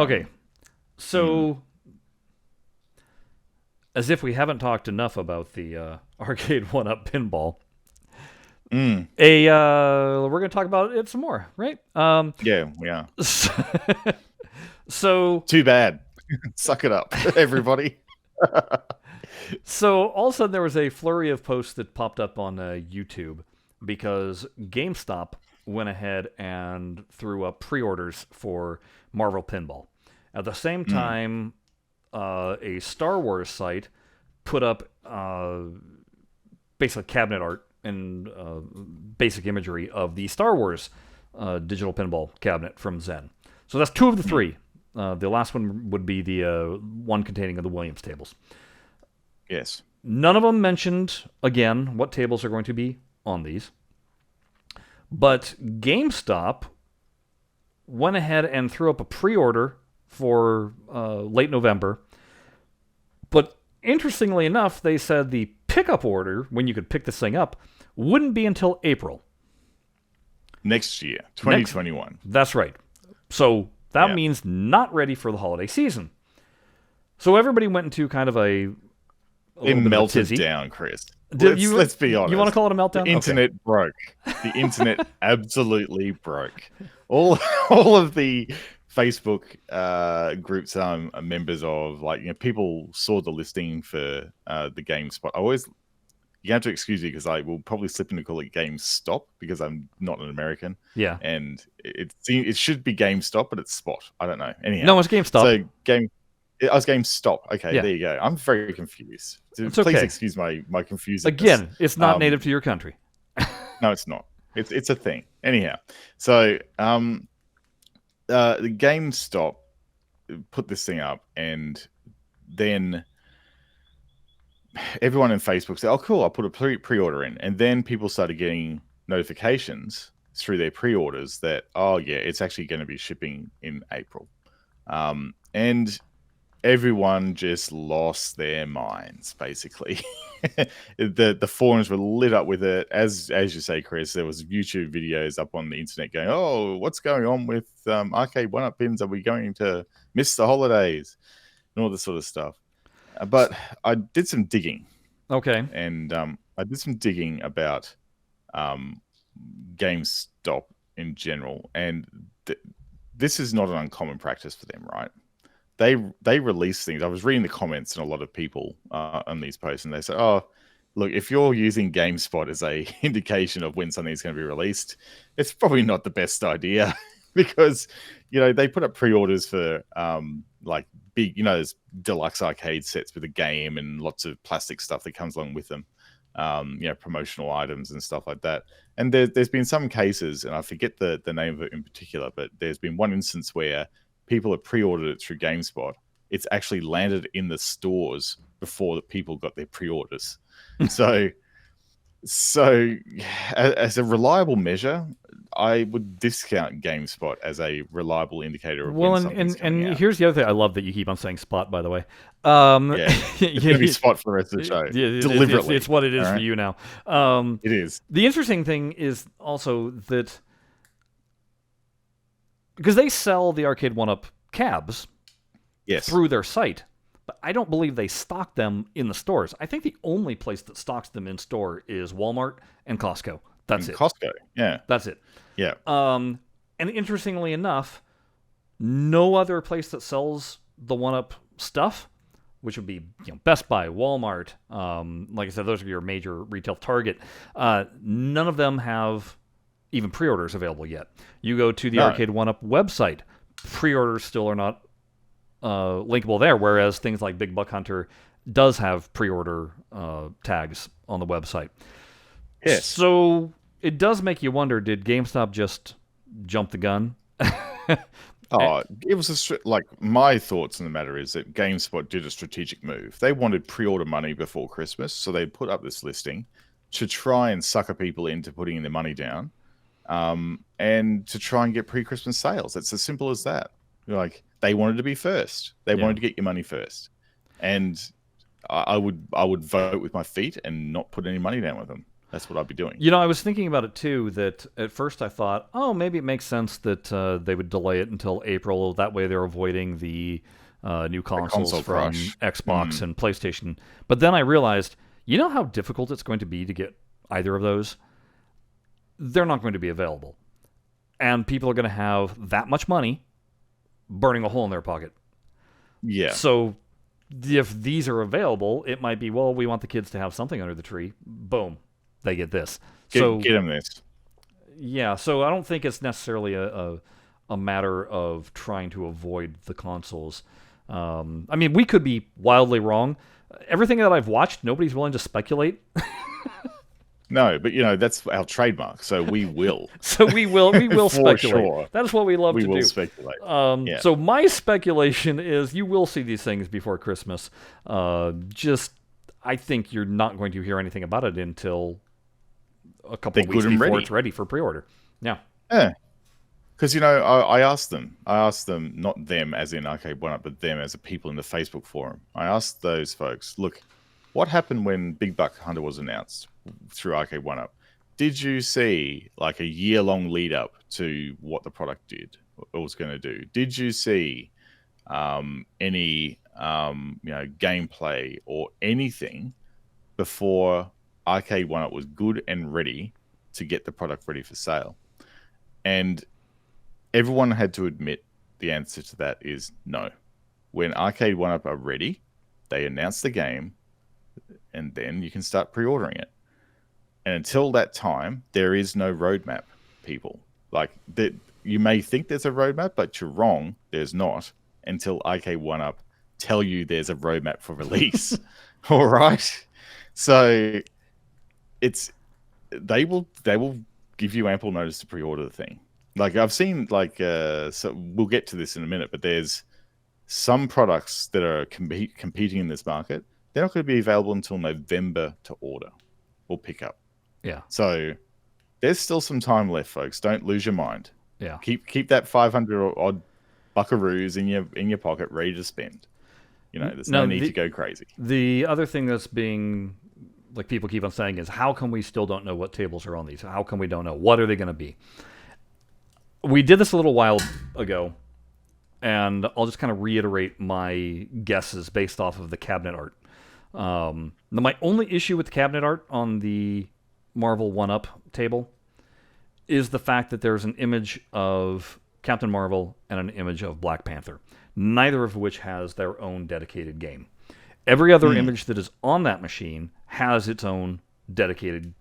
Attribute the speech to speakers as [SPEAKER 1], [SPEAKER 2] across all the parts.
[SPEAKER 1] Okay, so as if we haven't talked enough about the arcade one-up pinball, we're going to talk about it some more, right?
[SPEAKER 2] Yeah, yeah.
[SPEAKER 1] So
[SPEAKER 2] Too bad. Suck it up, everybody.
[SPEAKER 1] So all of a sudden there was a flurry of posts that popped up on YouTube because GameStop went ahead and threw up pre-orders for Marvel Pinball. At the same time, a Star Wars site put up basically cabinet art and basic imagery of the Star Wars digital pinball cabinet from Zen. So that's two of the three. The last one would be the one containing the Williams tables.
[SPEAKER 2] Yes.
[SPEAKER 1] None of them mentioned, again, what tables are going to be on these. But GameStop went ahead and threw up a pre-order for late November. But interestingly enough, they said the pickup order, when you could pick this thing up, wouldn't be until April.
[SPEAKER 2] Next year, 2021.
[SPEAKER 1] That's right. So that means not ready for the holiday season. So everybody went into kind of a
[SPEAKER 2] it melted down, Chris. Let's be honest.
[SPEAKER 1] You want to call it a meltdown?
[SPEAKER 2] The internet broke. The internet absolutely broke. All of the Facebook groups I'm members of, people saw the listing for the GameSpot. You have to excuse me because I will probably slip into call it GameStop because I'm not an American.
[SPEAKER 1] Yeah.
[SPEAKER 2] And it should be GameStop, but it's Spot. I don't know. Anyhow.
[SPEAKER 1] No, it's GameStop.
[SPEAKER 2] So I was GameStop. Okay, There you go. I'm very confused. Please excuse my confusion.
[SPEAKER 1] Again, it's not native to your country.
[SPEAKER 2] No, it's not. It's a thing. Anyhow, so the GameStop put this thing up, and then everyone in Facebook said, "Oh, cool! I'll put a pre-order in," and then people started getting notifications through their pre-orders that, "Oh, yeah, it's actually going to be shipping in April," and everyone just lost their minds, basically. The forums were lit up with it. As you say, Chris, there was YouTube videos up on the internet going, "Oh, what's going on with arcade one-up pins? Are we going to miss the holidays?" And all this sort of stuff. But I did some digging.
[SPEAKER 1] Okay.
[SPEAKER 2] And I did some digging about GameStop in general. And this is not an uncommon practice for them, right? They release things. I was reading the comments and a lot of people on these posts, and they say, "Oh, look, if you're using GameSpot as a indication of when something's going to be released, it's probably not the best idea because they put up pre-orders for big, those deluxe arcade sets with a game and lots of plastic stuff that comes along with them, promotional items and stuff like that. And there's been some cases, and I forget the name of it in particular, but there's been one instance where people have pre-ordered it through GameSpot. It's actually landed in the stores before the people got their pre-orders. So as a reliable measure, I would discount GameSpot as a reliable indicator of when something's coming out.
[SPEAKER 1] Here's the other thing. I love that you keep on saying Spot, by the way.
[SPEAKER 2] It's going to be Spot for the rest of the show. Deliberately.
[SPEAKER 1] It's what it is for you now.
[SPEAKER 2] It is.
[SPEAKER 1] The interesting thing is also that because they sell the arcade one-up cabs through their site, but I don't believe they stock them in the stores. I think the only place that stocks them in store is Walmart and Costco. That's it.
[SPEAKER 2] Costco, yeah.
[SPEAKER 1] That's it.
[SPEAKER 2] Yeah.
[SPEAKER 1] And interestingly enough, no other place that sells the one-up stuff, which would be Best Buy, Walmart, like I said, those are your major retail target. None of them have even pre-orders available yet. You go to the Arcade One-Up website, pre-orders still are not linkable there, whereas things like Big Buck Hunter does have pre-order tags on the website.
[SPEAKER 2] Yes.
[SPEAKER 1] So it does make you wonder, did GameStop just jump the gun?
[SPEAKER 2] It was my thoughts on the matter is that GameSpot did a strategic move. They wanted pre-order money before Christmas, so they put up this listing to try and sucker people into putting their money down, and to try and get pre-Christmas sales. It's as simple as that. They wanted to be first. They wanted to get your money first, and I would vote with my feet and not put any money down with them. That's what I'd be doing.
[SPEAKER 1] I was thinking about it too, that at first I thought, oh, maybe it makes sense that they would delay it until April. That way they're avoiding the new consoles
[SPEAKER 2] console
[SPEAKER 1] from
[SPEAKER 2] crush.
[SPEAKER 1] Xbox and PlayStation. But then I realized, you know how difficult it's going to be to get either of those? They're not going to be available. And people are going to have that much money burning a hole in their pocket.
[SPEAKER 2] Yeah.
[SPEAKER 1] So if these are available, it might be, well, we want the kids to have something under the tree. Boom. They get this.
[SPEAKER 2] Get them this.
[SPEAKER 1] Yeah, so I don't think it's necessarily a matter of trying to avoid the consoles. I mean, we could be wildly wrong. Everything that I've watched, nobody's willing to speculate.
[SPEAKER 2] No, but that's our trademark, so we will.
[SPEAKER 1] So we will
[SPEAKER 2] For
[SPEAKER 1] speculate.
[SPEAKER 2] sure.
[SPEAKER 1] That's what we love to do.
[SPEAKER 2] We will speculate. Yeah.
[SPEAKER 1] So my speculation is you will see these things before Christmas. I think you're not going to hear anything about it until a couple of weeks before it's ready for pre-order. Yeah.
[SPEAKER 2] Yeah. Because, I asked them, not them as in Arcade 1UP, but them as a people in the Facebook forum. I asked those folks, look, what happened when Big Buck Hunter was announced through Arcade 1UP? Did you see like a year-long lead up to what the product did or was going to do? Did you see any gameplay or anything before Arcade 1UP was good and ready to get the product ready for sale? And everyone had to admit the answer to that is no. When Arcade 1UP are ready, they announce the game, and then you can start pre-ordering it. And until that time, there is no roadmap, people. Like, you may think there's a roadmap, but you're wrong. There's not until Arcade 1UP tell you there's a roadmap for release. All right? So they will give you ample notice to pre-order the thing. Like, I've seen, so we'll get to this in a minute, but there's some products that are competing in this market. They're not going to be available until November to order or pick up.
[SPEAKER 1] Yeah.
[SPEAKER 2] So there's still some time left, folks. Don't lose your mind.
[SPEAKER 1] Yeah.
[SPEAKER 2] Keep that 500 odd buckaroos in your pocket, ready to spend. There's no need to go crazy.
[SPEAKER 1] The other thing that's being, like, people keep on saying is, how come we still don't know what tables are on these? How come we don't know? What are they going to be? We did this a little while ago, and I'll just kind of reiterate my guesses based off of the cabinet art. My only issue with the cabinet art on the Marvel 1UP table is the fact that there's an image of Captain Marvel and an image of Black Panther, neither of which has their own dedicated game. Every other image that is on that machine has its own dedicated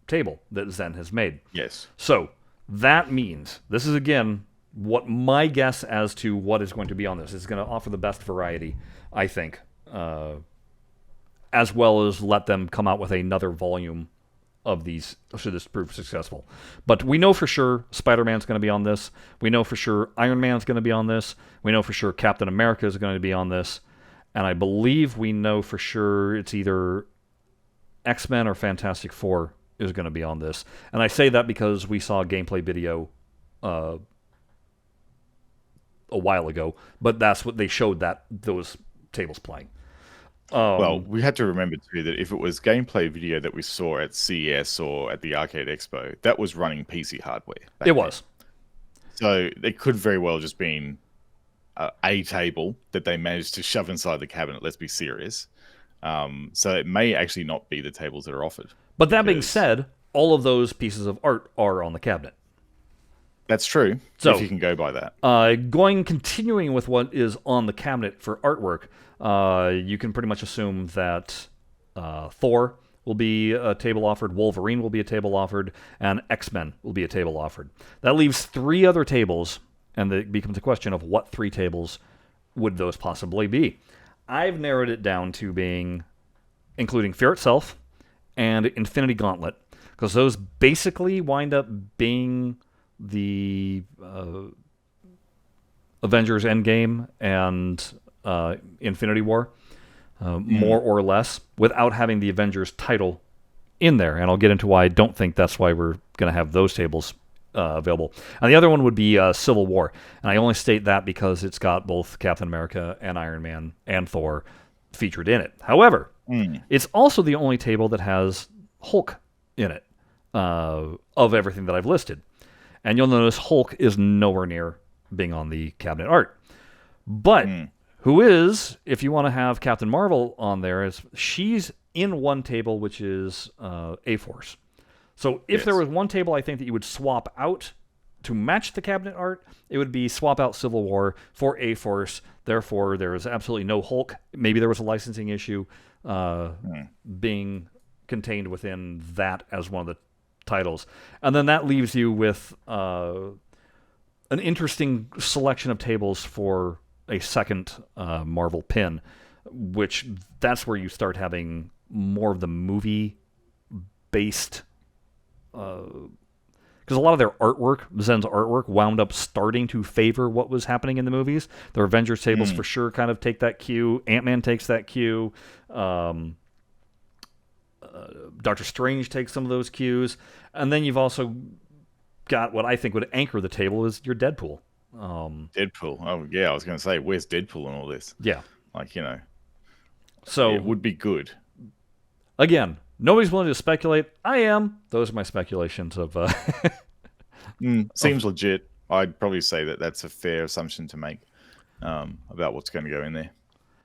[SPEAKER 1] table that Zen has made.
[SPEAKER 2] Yes.
[SPEAKER 1] So that means, this is again what my guess as to what is going to be on this is going to offer the best variety, I think, as well as let them come out with another volume of these should this prove successful. But we know for sure Spider-Man's going to be on this. We know for sure Iron Man's going to be on this. We know for sure Captain America is going to be on this. And I believe we know for sure it's either X-Men or Fantastic Four is going to be on this. And I say that because we saw a gameplay video a while ago, but that's what they showed those tables playing.
[SPEAKER 2] Well, we had to remember too that if it was gameplay video that we saw at CES or at the Arcade Expo, that was running PC hardware.
[SPEAKER 1] It was.
[SPEAKER 2] So it could very well just been a table that they managed to shove inside the cabinet. Let's be serious. So it may actually not be the tables that are offered.
[SPEAKER 1] But that being said, all of those pieces of art are on the cabinet.
[SPEAKER 2] That's true, so, if you can go by that.
[SPEAKER 1] Continuing with what is on the cabinet for artwork, you can pretty much assume that Thor will be a table offered, Wolverine will be a table offered, and X-Men will be a table offered. That leaves 3 other tables, and it becomes a question of what 3 tables would those possibly be. I've narrowed it down to being, including Fear itself and Infinity Gauntlet, because those basically wind up being the Avengers Endgame and Infinity War, more or less, without having the Avengers title in there. And I'll get into why I don't think that's why we're going to have those tables available. And the other one would be Civil War. And I only state that because it's got both Captain America and Iron Man and Thor featured in it. However, it's also the only table that has Hulk in it. of everything that I've listed. And you'll notice Hulk is nowhere near being on the cabinet art. But who is, if you want to have Captain Marvel on there, is she's in one table, which is A-Force. So if there was one table I think that you would swap out to match the cabinet art, it would be swap out Civil War for A-Force. Therefore, there is absolutely no Hulk. Maybe there was a licensing issue being contained within that as one of the titles. And then that leaves you with an interesting selection of tables for a second Marvel pin, which that's where you start having more of the movie-based... because a lot of their artwork, Zen's artwork, wound up starting to favor what was happening in the movies. The Avengers tables for sure kind of take that cue. Ant-Man takes that cue. Doctor Strange takes some of those cues. And then you've also got what I think would anchor the table is your Deadpool.
[SPEAKER 2] Deadpool. Oh, yeah, I was going to say, where's Deadpool and all this?
[SPEAKER 1] Yeah.
[SPEAKER 2] Like, you know.
[SPEAKER 1] So
[SPEAKER 2] it would be good.
[SPEAKER 1] Again, nobody's willing to speculate. I am. Those are my speculations of...
[SPEAKER 2] Seems legit. I'd probably say that that's a fair assumption to make about what's going to go in there.